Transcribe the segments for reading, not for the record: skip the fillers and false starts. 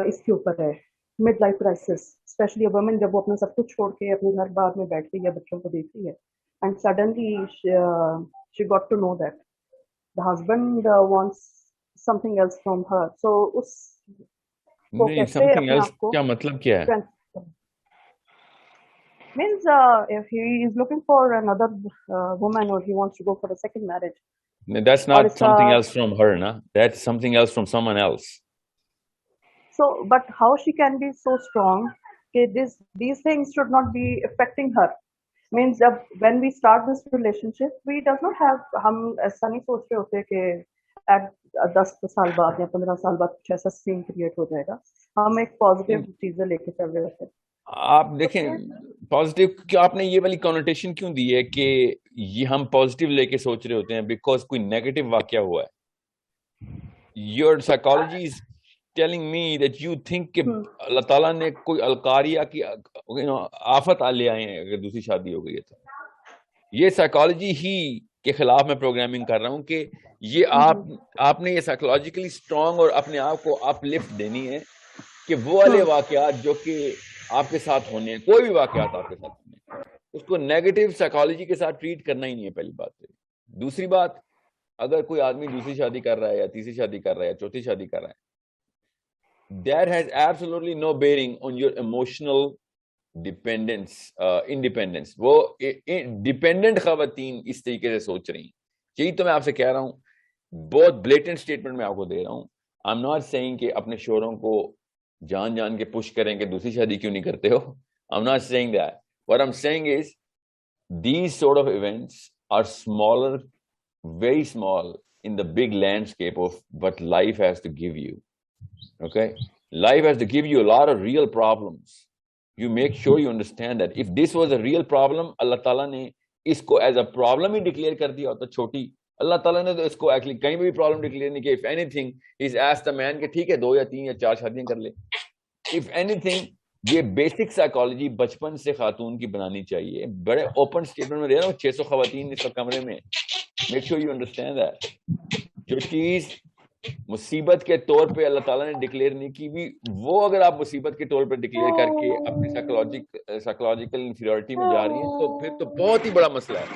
اس کے اوپر ہے mid life crisis, especially women جب وہ اپنا سب کچھ چھوڑ کے اپنے گھر بعد میں بیٹھتی ہے, بچوں کو دیکھتی ہے, and suddenly she got to know that the husband wants something else from her. So اس کو نہیں, کیسے something اپنے else آپ کو کیا مطلب کیا ہے؟ means if he is looking for another woman or he wants to go for a second marriage. No, that's اور not اس کا something else from her, na? That's something else from someone else. so but how she can be so strong that these things should not be affecting her. means جب when we start this relationship we does not have, ہم ایسا نہیں سوچ رہے ہوتے کہ 10 سال بعد یا 15 سال بعد کچھ ایسا سین کریٹ ہو جائے گا, ہم ایک پازیٹیو چیزیں لے کے چل رہے ہوتے ہیں. آپ دیکھیں پازیٹیو کیا آپ نے یہ والی کنوٹیشن کیوں دی ہے کہ یہ ہم پازیٹیو لے کے سوچ رہے ہوتے ہیں بیکاز کوئی نیگیٹو واقعہ ہوا ہے. Your psychology is telling me that you think کہ اللہ تعالیٰ نے کوئی القاریہ کی آفت لے آئے ہیں اگر دوسری شادی ہو گئی ہے تو. یہ سائیکالوجی ہی کے خلاف میں پروگرامنگ کر رہا ہوں کہ یہ آپ نے یہ سائیکولوجیکلی اسٹرانگ اور اپنے آپ کو اپ لفٹ دینی ہے کہ وہ والے واقعات جو کہ آپ کے ساتھ ہونے ہیں, کوئی بھی واقعات آپ کے ساتھ ہونے ہیں, اس کو نیگیٹو سائیکالوجی کے ساتھ ٹریٹ کرنا ہی نہیں ہے, پہلی بات. دوسری بات, اگر کوئی آدمی دوسری شادی کر رہا ہے یا تیسری شادی کر رہا ہے یا چوتھی شادی کر رہا ہے, that has absolutely no bearing on your emotional independence. وہ ڈیپینڈنٹ خواتین اس طریقے سے سوچ رہی ہیں. یہی تو میں آپ سے کہہ رہا ہوں, بہت بلیٹنٹ اسٹیٹمنٹ میں آپ کو دے رہا ہوں. I'm not saying کہ اپنے شوہروں کو جان جان کے پش کریں کہ دوسری شادی کیوں نہیں کرتے ہو. I'm not saying that. What I'm saying is these sort of events are smaller, very small in the big landscape of what life has to give you. Okay? Life has to give you a lot of real problems. You make sure you understand that. If this was a real problem, Allah Ta'ala نے اس کو as a problem he declare کر دیا ہوتا چھوٹی. اللہ تعالیٰ نے تو اس کو ایکچولی کہیں بھی پرابلم ڈکلیئر نہیں کیا. If anything is as the main کہ ٹھیک ہے 2 یا 3 یا 4 شادیاں کر لے. اف اینی تھنگ یہ بیسک سائیکالوجی بچپن سے خاتون کی بنانی چاہیے. بڑے اوپن اسٹیٹمنٹ میں دے رہا ہوں, 600 خواتین اس وقت کمرے میں. Make sure you understand that. جو چیز مصیبت کے طور پہ اللہ تعالیٰ نے ڈکلیئر نہیں کی بھی, وہ اگر آپ مصیبت کے طور پہ ڈکلیئر کر کے اپنی سائیکولوجیکل انفیریورٹی میں جا رہی ہیں تو پھر تو بہت ہی بڑا مسئلہ ہے.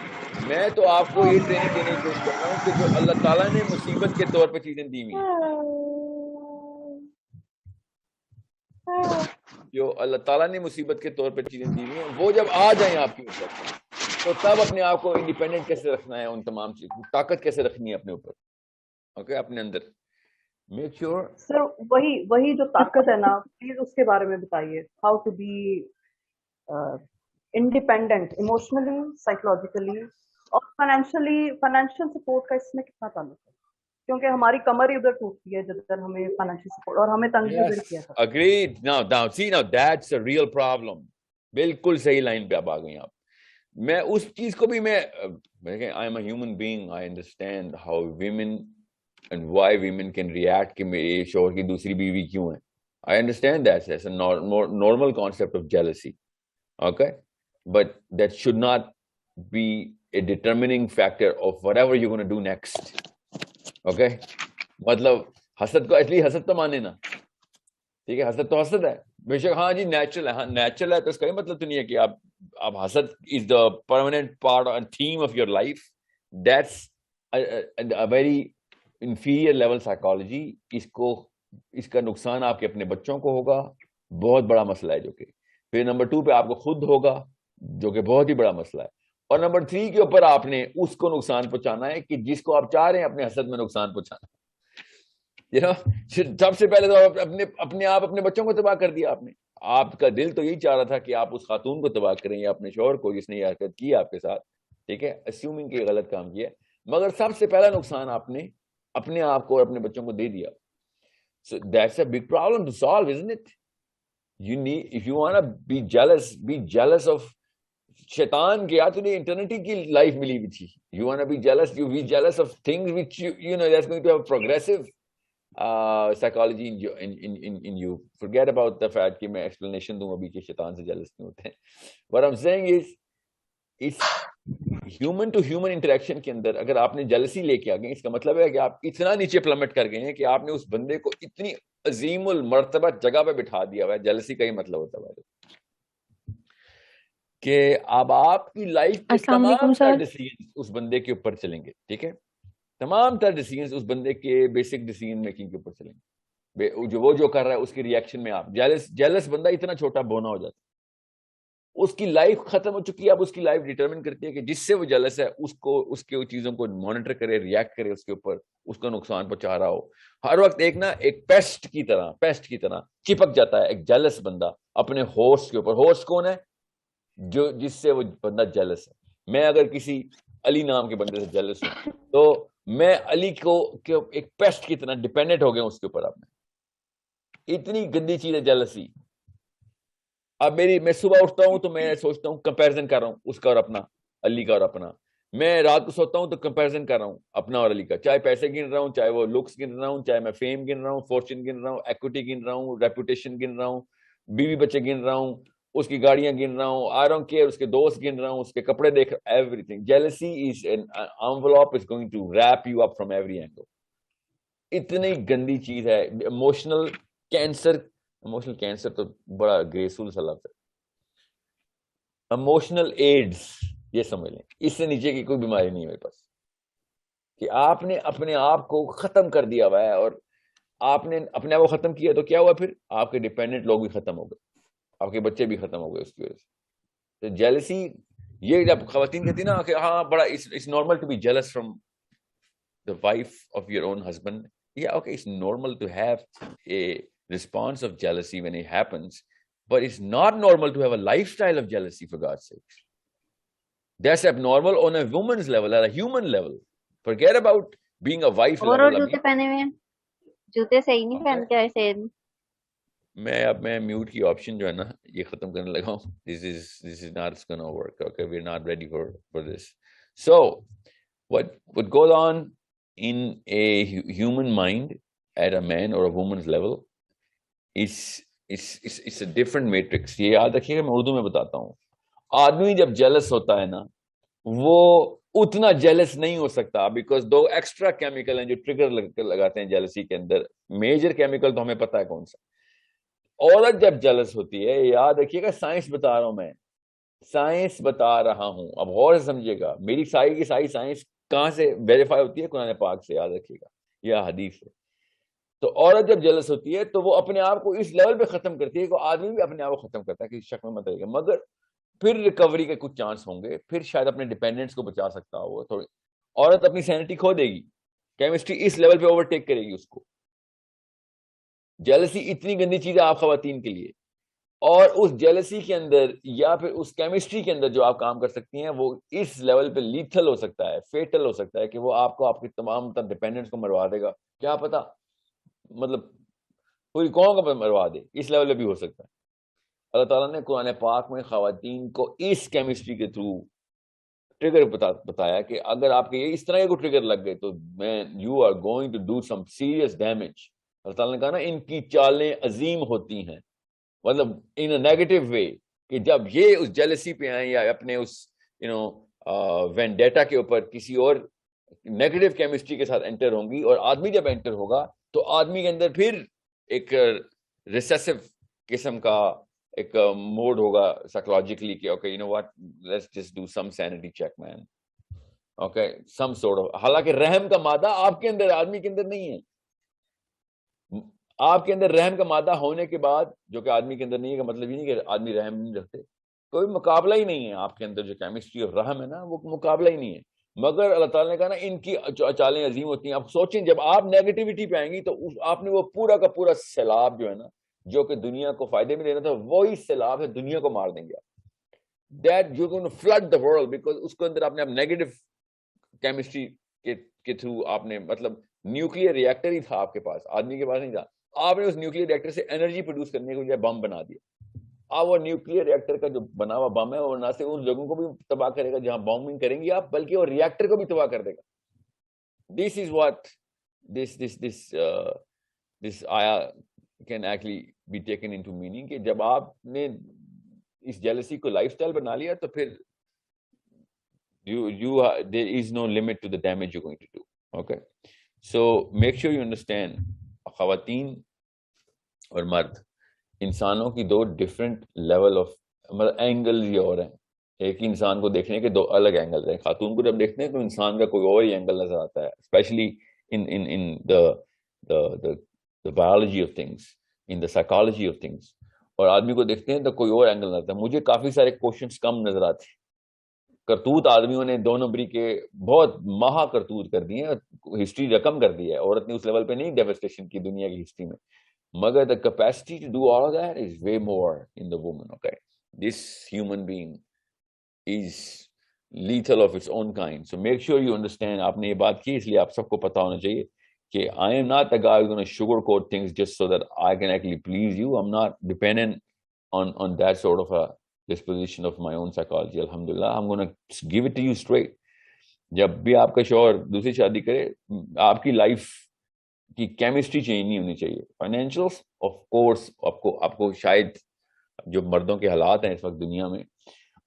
میں تو آپ کو یہ ٹریننگ دینے کی کوشش کر رہا ہوں کہ جو اللہ تعالیٰ نے مصیبت کے طور پہ چیزیں دی ہوئی ہیں, جو اللہ تعالیٰ نے مصیبت کے طور پہ چیزیں دی ہوئی ہیں, وہ جب آ جائیں آپ کی اوپر تو تب اپنے آپ کو انڈیپینڈنٹ کیسے رکھنا ہے, ان تمام چیزوں طاقت کیسے رکھنی ہے اپنے اوپر. اوکے, اپنے اندر میک شیور. سر وہی جو طاقت ہے نا, پلیز اس کے بارے میں بتائیے. How to be independent emotionally, psychologically اور فائنینشیل سپورٹ کا اس میں کتنا تعلق ہے؟ کیونکہ ہماری کمر ہی ادھر ٹوٹتی ہے جب تک ہمیں فائنینشیل سپورٹ, اور ہمیں تنگ بھی ادھر کیا تھا. Agreed. Now that's a real problem. بالکل صحیح لائن پہ آپ آ گئی. آپ میں اس چیز کو بھی میں I am a human being. I understand how women and why women can react کہ میرے شوہر کی دوسری بیوی کیوں ہے. I understand that. That's a normal concept of jealousy. Okay? But that should not be a determining factor of whatever you're going to do next. Okay? مطلب حسد کو ایٹ لیسٹ حسد تو مانے نا. ٹھیک ہے, حسد تو حسد ہے بے شک, ہاں جی نیچرل ہے. ہاں نیچرل ہے تو اس کا یہ مطلب تو نہیں ہے کہ آپ حسد is the permanent part and theme of your life. That's a very inferior level psychology. اس کا نقصان آپ کے اپنے بچوں کو ہوگا, بہت بڑا مسئلہ ہے جو کہ پھر نمبر 2 پہ آپ کو خود ہوگا جو کہ بہت ہی بڑا مسئلہ ہے, اور نمبر 3 کے اوپر آپ نے اس کو نقصان پہنچانا ہے کہ جس کو آپ چاہ رہے ہیں اپنے حسد میں نقصان پہنچانا. سب سے پہلے تو اپنے آپ اپنے بچوں کو تباہ کر دیا آپ نے. آپ کا دل تو یہی چاہ رہا تھا کہ آپ اس خاتون کو تباہ کریں یا اپنے شوہر کو جس نے یہ حرکت کی آپ کے ساتھ. ٹھیک ہے, اسیومنگ کہ غلط کام کیا, مگر سب سے پہلا نقصان آپ نے اپنے آپ کو اور اپنے بچوں کو دے دیا. So that's a big problem to solve, isn't it? If you want to be jealous of شیطان کے, تو نے انٹرنیٹی کی لائف ملی ہوئی تھی. You want to be jealous, you be jealous of things which you know that's going to have a progressive psychology in you. Forget about the fact کہ میں explanation دوں ابھی کہ شیطان سے jealous نہیں ہوتے ہیں. What I'm saying is it's human to human interaction کے اندر اگر آپ نے جلسی لے کے آ گئے, اس کا مطلب ہے کہ آپ اتنا نیچے پلمٹ کر گئے ہیں کہ آپ نے اس بندے کو اتنی عظیم المرتبہ جگہ پہ بٹھا دیا ہوا ہے. جیلسی کا ہی مطلب ہوتا ہے کہ اب آپ کی لائف کے السلام علیکم تمام تر سر. ڈیسیژن اس بندے کے اوپر چلیں گے. ٹھیک ہے, تمام تر ڈیسیژن اس بندے کے بیسک ڈیسیژن میکنگ کے اوپر چلیں گے. وہ جو کر رہا ہے اس کی ریئیکشن میں آپ جیلس بندہ اتنا چھوٹا بونا ہو جاتا ہے, اس کی لائف ختم ہو چکی ہے. اب اس کی لائف ڈیٹرمن کرتی ہے کہ جس سے وہ جیلس ہے اس کے چیزوں کو مانیٹر کرے, ریئیکٹ کرے اس کے اوپر, اس کو نقصان پہنچا رہا ہو. ہر وقت ایک پیسٹ کی طرح چپک جاتا ہے ایک جیلس بندہ اپنے ہوسٹ کے اوپر. ہوسٹ کون ہے؟ جس سے وہ بندہ جیلس ہے. میں اگر کسی علی نام کے بندے سے جیلس ہوں تو میں علی کو ایک پیسٹ کی طرح ڈیپینڈنٹ ہو گیا اس کے اوپر. آپ نے اتنی گندی چیز ہے جیلسی. اب میں صبح اٹھتا ہوں تو میں سوچتا ہوں کمپیرزن کر رہا ہوں اس کا اور اپنا, علی کا اور اپنا. میں رات کو سوتا ہوں تو کمپیرزن کر رہا ہوں اپنا اور علی کا, چاہے پیسے گن رہا ہوں, چاہے وہ لکس گن رہا ہوں, چاہے میں فیم گن رہا ہوں, فارچون گن رہا ہوں, ایکوٹی گن رہا ہوں, ریپوٹیشن گن رہا ہوں, بیوی بچے گن رہا ہوں, اس کی گاڑیاں گن رہا ہوں, آئی ڈونٹ کیئر, اس کے دوست گن رہا ہوں, اس کے کپڑے دیکھ, every thing. Jealousy is an envelope is going to wrap you up from every angle. اتنی گندی چیز ہے. ایموشنل کینسر تو بڑا گریسفل سا لفظ ہے. ایموشنل ایڈز یہ سمجھ لیں, اس سے نیچے کی کوئی بیماری نہیں ہے میرے پاس, کہ آپ نے اپنے آپ کو ختم کر دیا ہوا ہے. اور آپ نے اپنے آپ کو ختم کیا تو کیا ہوا, پھر آپ کے ڈیپینڈنٹ لوگ بھی ختم ہو گئے, آپ کے بچے بھی ختم ہو گئے اس کی وجہ سے. تو جیلسی, یہ جب خواتین کہتی نا کہ ہاں بڑا it's normal to be jealous from the wife of your own husband, yeah, okay, it's normal to have a response of jealousy when it happens, but it's not normal to have a lifestyle of jealousy, for God's sake. That's abnormal on a woman's level, at a human level. Forget about being a wife اور level. جوتے پہنے ہوئے ہیں, جوتے صحیح نہیں پہن کے ایسے. میں میوٹ کی آپشن جو ہے نا یہ ختم کرنے لگا ہوں. This is not gonna work. Okay, we're not ready for this. So what goes on in a human mind at a man or a woman's level is a different matrix. یہ یاد رکھیے گا, میں اردو میں بتاتا ہوں. آدمی جب جیلس ہوتا ہے نا وہ اتنا جیلس نہیں ہو سکتا, بیکاز دو ایکسٹرا کیمیکل ہیں جو ٹریگر لگاتے ہیں جیلسی کے اندر. میجر کیمیکل تو ہمیں پتا ہے کون سا. عورت جب جیلس ہوتی ہے, یاد رکھیے گا, سائنس بتا رہا ہوں میں, سائنس بتا رہا ہوں, اب غور سے سمجھیے گا. میری ساری کی ساری سائنس کہاں سے ویریفائی ہوتی ہے؟ قرآن پاک سے, یاد رکھیے گا, یا حدیث سے. تو عورت جب جیلس ہوتی ہے تو وہ اپنے آپ کو اس لیول پہ ختم کرتی ہے کہ آدمی بھی اپنے آپ کو ختم کرتا ہے کسی شک میں مت رہے گا. مگر پھر ریکوری کے کچھ چانس ہوں گے, پھر شاید اپنے ڈیپینڈنٹس کو بچا سکتا ہو. تھوڑی عورت اپنی سینٹی کھو دے گی, کیمسٹری اس لیول پہ اوورٹیک کرے گی اس کو. جیلسی اتنی گندی چیز ہے آپ خواتین کے لیے, اور اس جیلسی کے اندر یا پھر اس کیمسٹری کے اندر جو آپ کام کر سکتی ہیں وہ اس لیول پہ لیتھل ہو سکتا ہے, فیٹل ہو سکتا ہے, کہ وہ آپ کو آپ کی تمام تر ڈیپینڈنٹس کو مروا دے گا. کیا پتا, مطلب پوری قوم کو مروا دے, اس لیول پہ بھی ہو سکتا ہے. اللہ تعالیٰ نے قرآن پاک میں خواتین کو اس کیمسٹری کے تھرو ٹریگر بتایا کہ اگر آپ کے یہ اس طرح کے ٹریگر لگ گئے تو you are going to do some serious damage. اللہ تعالیٰ نے کہا نا ان کی چالیں عظیم ہوتی ہیں, مطلب ان اے نیگیٹو وے, کہ جب یہ اس جیلسی پہ آئیں یا اپنے اس وینڈیٹا کے اوپر کسی اور نیگیٹو کیمسٹری کے ساتھ انٹر ہوں گی, اور آدمی جب انٹر ہوگا تو آدمی کے اندر پھر ایک ریسیسو قسم کا ایک موڈ ہوگا سائیکولوجیکلی کہ okay you know what, let's just do some sanity check man, okay some sort of. حالانکہ رحم کا مادہ آپ کے اندر, آدمی کے اندر نہیں ہے. آپ کے اندر رحم کا مادہ ہونے کے بعد, جو کہ آدمی کے اندر نہیں ہے, کا مطلب یہ نہیں کہ آدمی رحم نہیں رکھتے, کوئی مقابلہ ہی نہیں ہے آپ کے اندر. جو کیمسٹری اور رحم ہے نا وہ مقابلہ ہی نہیں ہے. مگر اللہ تعالیٰ نے کہا نا ان کی چالیں عظیم ہوتی ہیں. آپ سوچیں جب آپ نیگیٹیوٹی پہ آئیں گی تو آپ نے وہ پورا کا پورا سیلاب جو ہے نا, جو کہ دنیا کو فائدے میں دینا تھا, وہی سیلاب ہے دنیا کو مار دیں گے. That you gonna flood the world, because اس کے اندر آپ نے نیگیٹو کیمسٹری کے تھرو آپ نے, مطلب نیوکلیئر ریئیکٹر ہی تھا آپ کے پاس, آدمی کے پاس نہیں تھا. آپ نے اس نیوکلیئر ریئیکٹر سے انرجی پروڈیوس کرنے کے لیے بم بنا دیا. اب وہ نیوکلیئر ریئیکٹر کا جو بنا ہوا بم ہے وہ نہ صرف ان لوگوں کو بھی تباہ کرے گا جہاں بامبنگ کریں گی آپ, بلکہ وہ ریئیکٹر کو بھی تباہ کر دے گا. دس از واٹ دس آیا can actually be taken into meaning, کہ جب آپ نے اس جیلسی کو لائف اسٹائل بنا لیا تو پھر there is no limit to the damage you're going to do. Okay, so make sure you understand, خواتین اور مرد. انسانوں کی دو ڈفرینٹ لیول آف مطلب اینگل یہ اور ہیں. ایک ہی انسان کو دیکھنے کے دو الگ اینگل ہیں. خاتون کو جب دیکھتے ہیں تو انسان کا کوئی اور ہی اینگل نظر آتا ہے, especially in the biology of things, in the psychology of things. اور آدمی کو دیکھتے ہیں تو کوئی اور اینگل نظر آتا ہے. مجھے کافی سارے کوشچنس کم نظر آتے ہیں. کرتوت آدمیوں نے 2 نمبری کے بہت مہا کرتوت کر دیے ہیں, ہسٹری رقم کر دی ہے. عورت نے اس لیول پہ نہیں ڈیوسٹیشن کی دنیا کی ہسٹری میں, مگر the capacity to do all of that is way more in the woman. Okay, this human being is lethal of its own kind, so make sure you understand. آپ نے یہ بات کی اس لیے آپ سب کو پتا ہونا چاہیے کہ I am not the guy who's going to sugarcoat things just so that I can actually please you. I'm not dependent on that sort of a disposition of my own psychology. Alhamdulillah, I'm going to give it to you straight. جب بھی آپ کا شوہر دوسری شادی کرے, آپ کی لائف کی کیمسٹری چینج نہیں ہونی چاہیے. فائنینشیل آف کورس آپ کو شاید جو مردوں کے حالات ہیں اس وقت دنیا میں,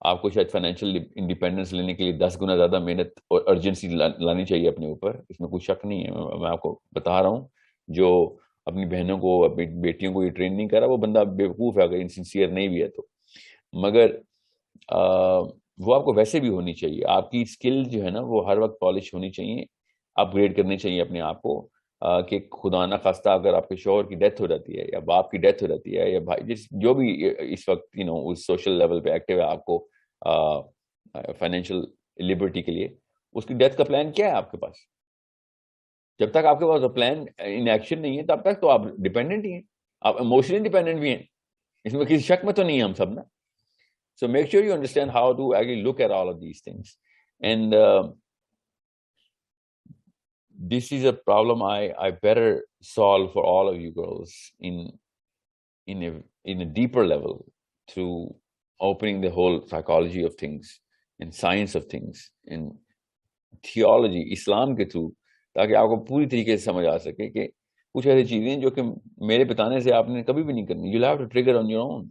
آپ کو شاید فائنینشیل انڈیپینڈنس لینے کے لیے 10 گنا زیادہ محنت اور ارجنسی لانی چاہیے اپنے اوپر. اس میں کوئی شک نہیں ہے. میں آپ کو بتا رہا ہوں, جو اپنی بہنوں کو اپنی بیٹیوں کو یہ ٹرین نہیں کر رہا وہ بندہ بیوقوف ہے اگر انسنسیئر نہیں بھی ہے تو. مگر وہ آپ کو ویسے بھی ہونی چاہیے. آپ کی اسکل جو ہے نا وہ ہر وقت پالش ہونی چاہیے, اپ گریڈ کرنی چاہیے اپنے آپ کو. کہ خدا نہ خواستہ اگر آپ کے شوہر کی ڈیتھ ہو جاتی ہے یا باپ کی ڈیتھ ہو جاتی ہے یا بھائی جو بھی اس وقت اس سوشل لیول پہ ایکٹیو ہے آپ کو فائنینشیل لبرٹی کے لیے, اس کی ڈیتھ کا پلان کیا ہے آپ کے پاس؟ جب تک آپ کے پاس پلان ان ایکشن نہیں ہے تب تک تو آپ ڈیپینڈنٹ ہی ہیں. آپ ایموشنلی ڈیپینڈنٹ بھی ہیں, اس میں کسی شک میں تو نہیں ہے ہم سب نا. So make sure you understand how to actually look at all of these things. And this is a problem I better solve for all of you girls in a deeper level through opening the whole psychology of things and science of things and theology, اسلام کے through, تاکہ آپ کو پوری طریقے سے سمجھ آ سکے کہ کچھ ایسی چیزیں جو کہ میرے بتانے سے آپ نے کبھی بھی نہیں کرنی. You'll have to trigger on your own.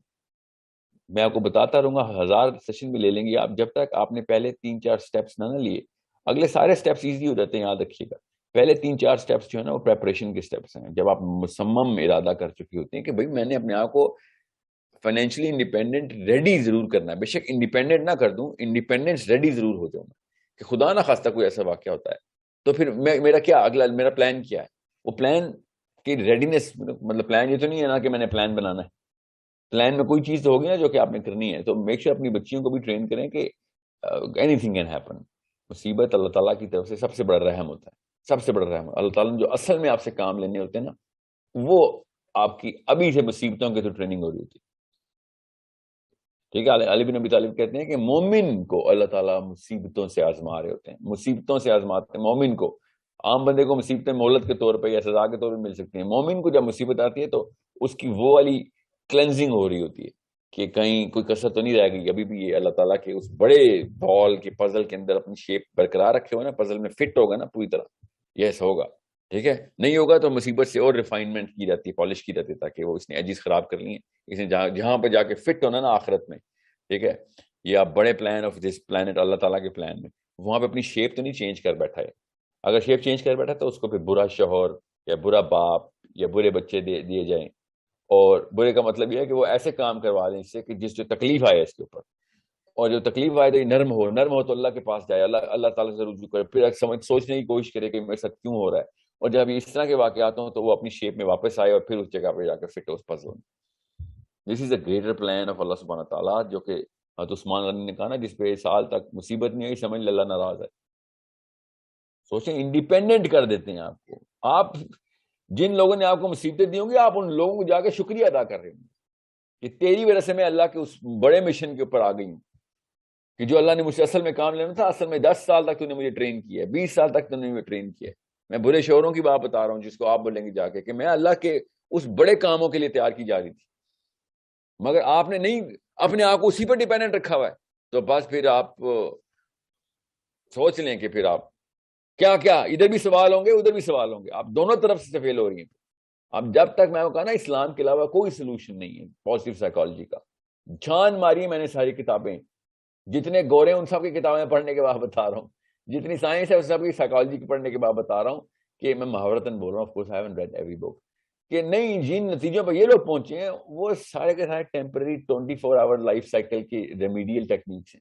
میں آپ کو بتاتا رہوں گا, 1000 سیشن بھی لے لیں گے آپ, جب تک آپ نے پہلے 3-4 اسٹیپس نہ لیے اگلے سارے اسٹیپس ایزی ہو جاتے ہیں. یاد رکھیے گا, پہلے 3-4 اسٹیپس جو ہے نا وہ پریپریشن کے اسٹیپس ہیں. جب آپ مصمم ارادہ کر چکی ہوتی ہیں کہ بھائی میں نے اپنے آپ کو فائنینشلی انڈیپینڈنٹ ریڈی ضرور کرنا ہے, بے شک انڈیپینڈنٹ نہ کر دوں, انڈیپینڈنس ریڈی ضرور ہو جاؤں کہ خدا نہ خواستہ کوئی ایسا واقعہ ہوتا ہے تو پھر میرا کیا اگلا میرا پلان کیا ہے. وہ پلان کی ریڈینس, مطلب پلان یہ تو نہیں ہے نا کہ میں نے پلان بنانا ہے, پلان میں کوئی چیز تو ہوگی نا جو کہ آپ نے کرنی ہے. تو میک شیور اپنی بچیوں کو بھی ٹرین کریں کہ اینی تھنگ کین ہیپن. مصیبت اللہ تعالیٰ کی طرف سے سب سے بڑا رحم ہوتا ہے, سب سے بڑا رحم. اللہ تعالیٰ نے جو اصل میں آپ سے کام لینے ہوتے ہیں نا, وہ آپ کی ابھی سے مصیبتوں کے تو ٹریننگ ہو رہی ہوتی ہے. ٹھیک ہے, علی بن ابی طالب کہتے ہیں کہ مومن کو اللہ تعالیٰ مصیبتوں سے آزما رہے ہوتے ہیں, مصیبتوں سے آزماتے ہیں مومن کو. عام بندے کو مصیبتیں مہلت کے طور پہ یا سزا کے طور پہ مل سکتی ہیں, مومن کو جب مصیبت آتی ہے تو اس کی وہ والی کلینزنگ ہو رہی ہوتی ہے کہ کہیں کوئی کسر تو نہیں رہ گئی. ابھی بھی یہ اللہ تعالیٰ کے اس بڑے بال کے پزل کے اندر اپنی شیپ برقرار رکھے ہوئے نا, پزل میں فٹ ہوگا نا پوری طرح, یس ہوگا. ٹھیک ہے, نہیں ہوگا تو مصیبت سے اور ریفائنمنٹ کی جاتی ہے, پالش کی جاتی ہے, تاکہ وہ اس نے ایجز خراب کر لی ہیں, اس نے جہاں پہ جا کے فٹ ہونا نا آخرت میں. ٹھیک ہے, یہ آپ بڑے پلان آف دس پلانٹ اللہ تعالیٰ کے پلان میں وہاں پہ اپنی شیپ تو نہیں چینج کر بیٹھا ہے. اگر شیپ چینج کر بیٹھا تو اس کو پھر برا شوہر یا برا باپ یا برے بچے دیے جائیں. اور برے کا مطلب یہ ہے کہ وہ ایسے کام کروا دیں اس سے کہ جس سے تکلیف آئے اس کے اوپر, اور جو تکلیف آئے تو یہ نرم ہو تو اللہ کے پاس جائے, اللہ تعالیٰ سے رجوع کرے, پھر سوچنے کی کوشش کرے کہ میرے ساتھ کیوں ہو رہا ہے. اور جب اس طرح کے واقعات ہوں تو وہ اپنی شیپ میں واپس آئے اور پھر اس جگہ پہ جا کر فٹ ہو اس پزل میں. دس از اے گریٹر پلان آف اللہ سبحانہ تعالیٰ, جو کہ عثمان غنی نے کہا نا, جس پہ سال تک مصیبت نہیں آئی سمجھ لے اللہ ناراض ہے. سوچیں, انڈیپینڈنٹ کر دیتے ہیں آپ کو. آپ جن لوگوں نے آپ کو مصیبتیں دی ہوں گی, آپ ان لوگوں کو جا کے شکریہ ادا کر رہے ہوں کہ تیری وجہ سے میں اللہ کے اس بڑے مشن کے اوپر آ گئی ہوں, کہ جو اللہ نے مجھ سے اصل میں کام لینا تھا, اصل میں 10 سال تک تو نے مجھے ٹرین کیا ہے, 20 سال تک تو نے مجھے ٹرین کیا ہے. میں برے شوہروں کی بات بتا رہا ہوں جس کو آپ بولیں گے جا کے کہ میں اللہ کے اس بڑے کاموں کے لیے تیار کی جا رہی تھی, مگر آپ نے نہیں اپنے آپ کو اسی پر ڈیپینڈنٹ رکھا ہوا ہے. تو بس پھر آپ سوچ لیں کہ پھر آپ کیا ادھر بھی سوال ہوں گے ادھر بھی سوال ہوں گے, آپ دونوں طرف سے فیل ہو رہی ہیں. اب جب تک میں نے کہا نا اسلام کے علاوہ کوئی سولوشن نہیں ہے پازیٹیو سائیکالوجی کا. جان ماری میں نے ساری کتابیں, جتنے گورے ان سب کی کتابیں پڑھنے کے بعد بتا رہا ہوں, جتنی سائنس ہے اس سب کی سائیکالوجی کی پڑھنے کے بعد بتا رہا ہوں کہ میں محاورتاً بول رہا ہوں, of course I haven't read every book, کہ نہیں جن نتیجوں پر یہ لوگ پہنچے ہیں وہ سارے کے سارے ٹیمپرری 24 آور لائف سائیکل کی ریمیڈیل ٹیکنیکس ہیں.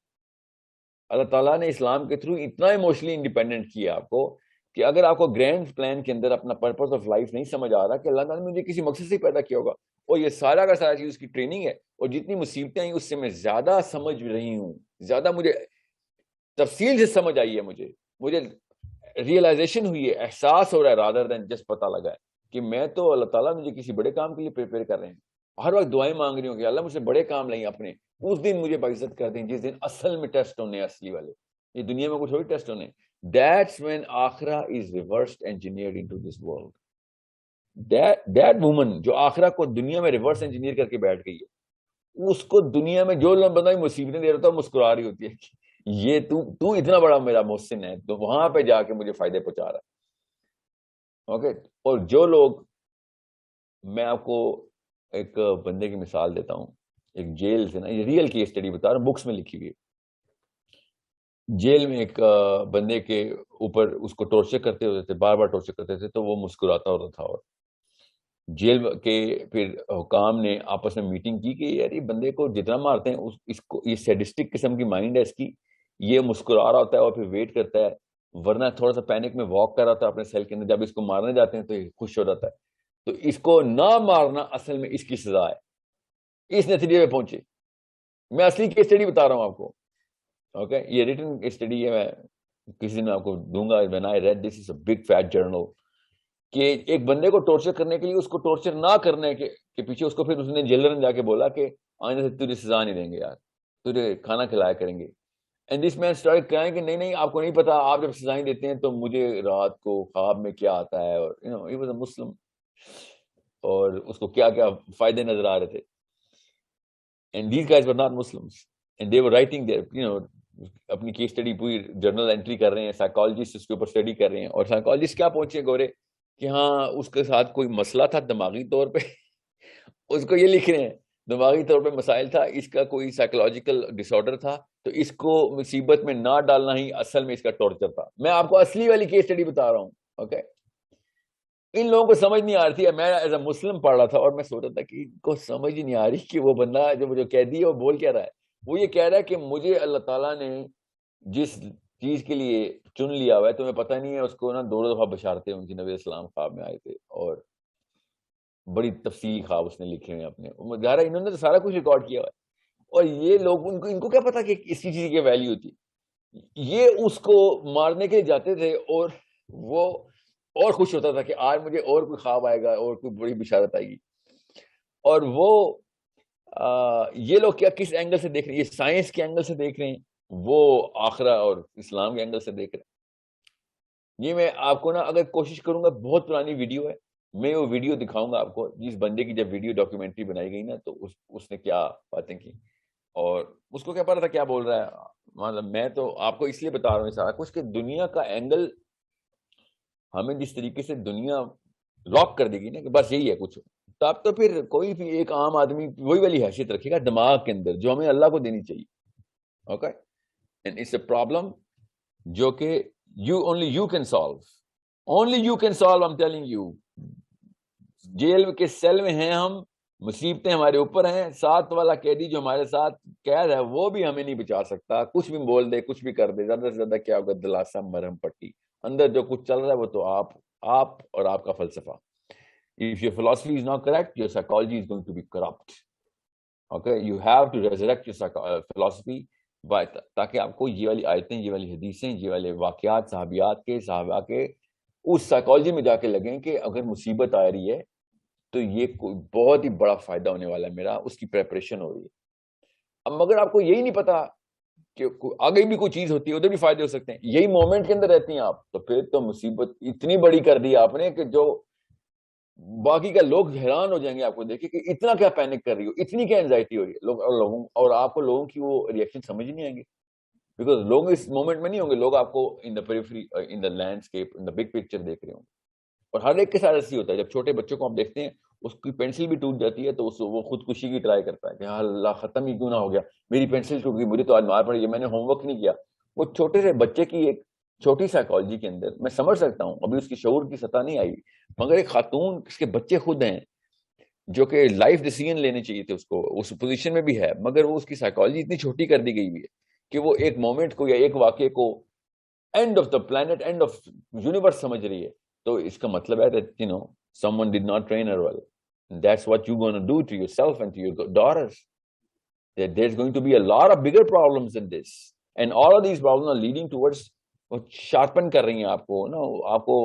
اللہ تعالیٰ نے اسلام کے تھرو اتنا ایموشنلی انڈیپینڈنٹ کیا آپ کو کہ اگر آپ کو گرینڈ پلان کے اندر اپنا پرپز آف لائف نہیں سمجھ آ رہا کہ اللہ تعالیٰ نے مجھے کسی مقصد سے پیدا کیا ہوگا, اور یہ سارا کا سارا چیز اس کی ٹریننگ ہے, اور جتنی مصیبتیں ہیں اس سے میں زیادہ سمجھ رہی ہوں, زیادہ مجھے تفصیل سے سمجھ آئی ہے, مجھے ریئلائزیشن ہوئی ہے, احساس ہو رہا ہے رادر دین جسٹ پتہ لگا ہے کہ میں تو اللہ تعالیٰ مجھے کسی بڑے کام کے لیے پریپیئر کر رہے ہیں. ہر وقت دعائیں مانگ رہی ہوں کہ اللہ مجھ سے بڑے کام لیں اپنے, اس دن مجھے باعزت کر دیں جس دن اصل میں ٹیسٹ ہونے ہیں, اصلی والے, یہ دنیا میں کچھ تھوڑی ٹیسٹ ہونے. That's when آخرہ is reversed engineered into this world. That woman جو آخرہ کو دنیا میں ریورس انجینئر کر کے بیٹھ گئی ہے, اس کو دنیا میں جو بندہ مصیبتیں دے رہا تھا مسکرا رہی ہوتی ہے کہ یہ تو اتنا بڑا میرا محسن ہے, تو وہاں پہ جا کے مجھے فائدے پہنچا رہا ہے. اوکے, اور جو لوگ, میں آپ کو ایک بندے کی مثال دیتا ہوں, ایک جیل سے نا, یہ ریئل کیس اسٹڈی بتا رہا ہوں, بکس میں لکھی ہوئی ہے. جیل میں ایک بندے کے اوپر اس کو ٹارچر کرتے ہوتے تھے, بار بار ٹارچر کرتے تھے, تو وہ مسکراتا ہوتا تھا. اور جیل کے پھر حکام نے آپس میں میٹنگ کی کہ یار یہ بندے کو جتنا مارتے ہیں اس کو, یہ سیڈسٹک قسم کی مائنڈ ہے اس کی, یہ مسکرا رہا ہوتا ہے اور پھر ویٹ کرتا ہے, ورنہ تھوڑا سا پینک میں واک کر رہا تھا اپنے سیل کے اندر, جب اس کو مارنے جاتے ہیں تو یہ خوش ہو جاتا ہے. تو اس کو نہ مارنا اصل میں اس کی سزا ہے. اس نتیجے پہ پہنچے. میں اصلی کیس اسٹڈی بتا رہا ہوں آپ کو. اوکے, یہ ریٹن اسٹڈی ہے, میں کسی دن آپ کو دوں گا. when I read this is a big fat journal, کہ ایک بندے کو ٹارچر کرنے کے لیے اس کو ٹارچر نہ کرنے کے پیچھے اس کو پھر اس نے جیلر نے جا کے بولا کہ آئندہ سے تجھے سزا نہیں دیں گے یار, تجھے کھانا کھلایا کریں گے. And this man start crying کہ نہیں آپ کو نہیں پتا, آپ جب سزائیں دیتے ہیں تو مجھے رات کو خواب میں کیا آتا ہے, اور he was a Muslim, اور اس کو کیا کیا فائدے نظر آ رہے تھے. And these guys were not Muslims, and they were writing their اپنی کیس اسٹڈی پوری جرنل انٹری کر رہے ہیں, سائیکالوجسٹ اس کے اوپر اسٹڈی کر رہے ہیں, اور سائیکالوجسٹ کیا پہنچے گورے کہ ہاں اس کے ساتھ کوئی مسئلہ تھا دماغی طور پہ, اس کو یہ لکھ رہے ہیں دماغی طور پہ مسائل تھا, اس کا کوئی سائیکولوجیکل ڈس آرڈر تھا, تو اس کو مصیبت میں نہ ڈالنا ہی اصل میں اس کا ٹارچر تھا. میں آپ کو اصلی والی کیس اسٹڈی بتا رہا ہوں. اوکے, ان لوگوں کو سمجھ نہیں آ رہی تھی. میں ایز اے مسلم پڑھ رہا تھا اور میں سوچ رہا تھا کہ ان کو سمجھ ہی نہیں آ رہی کہ وہ بندہ جو مجھے کہہ دی ہے وہ بول کیا رہا ہے. وہ یہ کہہ رہا ہے کہ مجھے اللہ تعالیٰ نے جس چیز کے لیے چن لیا ہوا ہے, تمہیں پتہ نہیں ہے, اس کو نا 2 دفعہ بشارتیں ان کی نبی اسلام خواب میں آئے تھے, اور بڑی تفصیلی خواب اس نے لکھے ہیں اپنے. ظاہر ہے انہوں نے تو سارا کچھ ریکارڈ کیا ہوا ہے, اور یہ لوگ ان کو کیا پتا کہ اسی چیز کی ویلیو ہوتی. یہ اس کو مارنے کے جاتے تھے, اور وہ اور خوش ہوتا تھا کہ آج مجھے اور کوئی خواب آئے گا اور کوئی بڑی بشارت آئے گی. اور وہ یہ لوگ کیا کس اینگل سے دیکھ رہے ہیں, یہ سائنس کے اینگل سے دیکھ رہے ہیں, وہ آخرہ اور اسلام کے اینگل سے دیکھ رہے ہیں. یہ میں آپ کو نا اگر کوشش کروں گا, بہت پرانی ویڈیو ہے, میں وہ ویڈیو دکھاؤں گا آپ کو, جس بندے کی جب ویڈیو ڈاکیومنٹری بنائی گئی نا, تو اس نے کیا باتیں کی, اور اس کو کیا پتا تھا کیا بول رہا ہے. مطلب میں تو آپ کو اس لیے بتا رہا ہوں سارا کچھ کہ دنیا کا اینگل ہمیں جس طریقے سے دنیا لاک کر دے گی نا کہ بس یہی ہے کچھ, تب تو پھر کوئی بھی ایک عام آدمی وہی والی حیثیت رکھے گا دماغ کے اندر جو ہمیں اللہ کو دینی چاہیے. Okay, and it's a problem جو کہ only you can solve. I'm telling you. جیل کے سیل میں ہیں ہم, مصیبتیں ہمارے اوپر ہیں, ساتھ والا قیدی جو ہمارے ساتھ قید ہے وہ بھی ہمیں نہیں بچا سکتا. کچھ بھی بول دے, کچھ بھی کر دے, زیادہ سے زیادہ کیا ہوگا, دلاسا مرہم پٹی. اندر جو کچھ چل رہا ہے وہ تو آپ اور آپ کا فلسفہ. If your philosophy is not correct, your psychology is going to be corrupt. Okay, you have to resurrect your philosophy تاکہ آپ کو یہ والی آیتیں, یہ والی حدیثیں, یہ والے واقعات صحابیات کے, صحابہ کے اس سائیکالوجی میں جا کے لگیں کہ اگر مصیبت آ رہی ہے تو یہ کوئی بہت ہی بڑا فائدہ ہونے والا ہے میرا, اس کی پریپریشن ہو رہی ہے. اب مگر آپ کو یہی نہیں پتا کہ آگے بھی کوئی چیز ہوتی ہے, ادھر بھی فائدے ہو سکتے ہیں, یہی مومنٹ کے اندر رہتی ہیں آپ, تو پھر تو مصیبت اتنی بڑی کر دی آپ نے کہ جو باقی کا لوگ حیران ہو جائیں گے آپ کو دیکھ کے کہ اتنا کیا پینک کر رہی ہو, اتنی کیا اینزائٹی ہو رہی ہے لوگوں, اور آپ کو لوگوں کی وہ ریئیکشن سمجھ نہیں آئیں گے, بیکاز لوگ اس مومنٹ میں نہیں ہوں گے, لوگ آپ کو in the periphery, in the landscape, in the big picture دیکھ رہے ہوں. اور ہر ایک کے ساتھ ایسے ہی ہوتا ہے, جب چھوٹے بچوں کو آپ دیکھتے ہیں اس کی پینسل بھی ٹوٹ جاتی ہے تو وہ خودکشی کی ٹرائی کرتا ہے کہ ہاں اللہ ختم ہی کیوں نہ ہو گیا, میری پینسل ٹوٹ گئی, مجھے تو آج مار پڑی, میں نے ہوم ورک نہیں کیا. وہ چھوٹے سے بچے کی ایک چھوٹی سائیکالوجی کے اندر میں سمجھ سکتا ہوں, ابھی اس کی شعور کی سطح نہیں آئی, مگر ایک خاتون اس کے بچے خود ہیں جو کہ لائف ڈیسیژن لینے چاہیے تھے اس کو, اس پوزیشن میں بھی ہے, مگر وہ اس کی سائیکالوجی اتنی چھوٹی کر دی گئی ہوئی ہے کہ وہ ایک مومنٹ کو یا ایک واقعے کو end of the planet, end of universe سمجھ رہی ہے. تو اس کا مطلب ہے that you know someone did not train her well. That's what you're going to do to yourself and to your daughters. That there's going to be a lot of bigger problems than this, and all of these problems are leading towards sharpen کر رہی ہیں آپ کو نا, آپ کو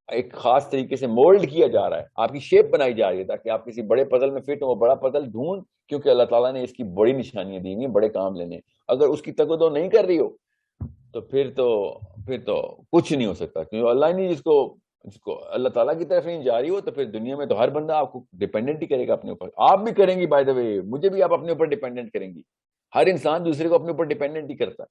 ایک خاص طریقے سے مولڈ کیا جا رہا ہے, آپ کی شیپ بنائی جا رہی ہے تاکہ آپ کسی بڑے پزل میں فٹ ہو. بڑا پزل ڈھونڈ, کیونکہ اللہ تعالیٰ نے اس کی بڑی نشانیاں دی ہیں, بڑے کام لینے. اگر اس کی تقدو نہیں کر رہی ہو تو پھر تو کچھ نہیں ہو سکتا, کیونکہ اللہ نے جس کو اللہ تعالیٰ کی طرف نہیں جا رہی ہو تو پھر دنیا میں تو ہر بندہ آپ کو ڈیپینڈنٹ ہی کرے گا اپنے اوپر. آپ بھی کریں گی بائی دا وے, مجھے بھی آپ اپنے اوپر ڈیپینڈنٹ کریں گی. ہر انسان دوسرے کو اپنے اوپر ڈیپینڈنٹ ہی کرتا ہے.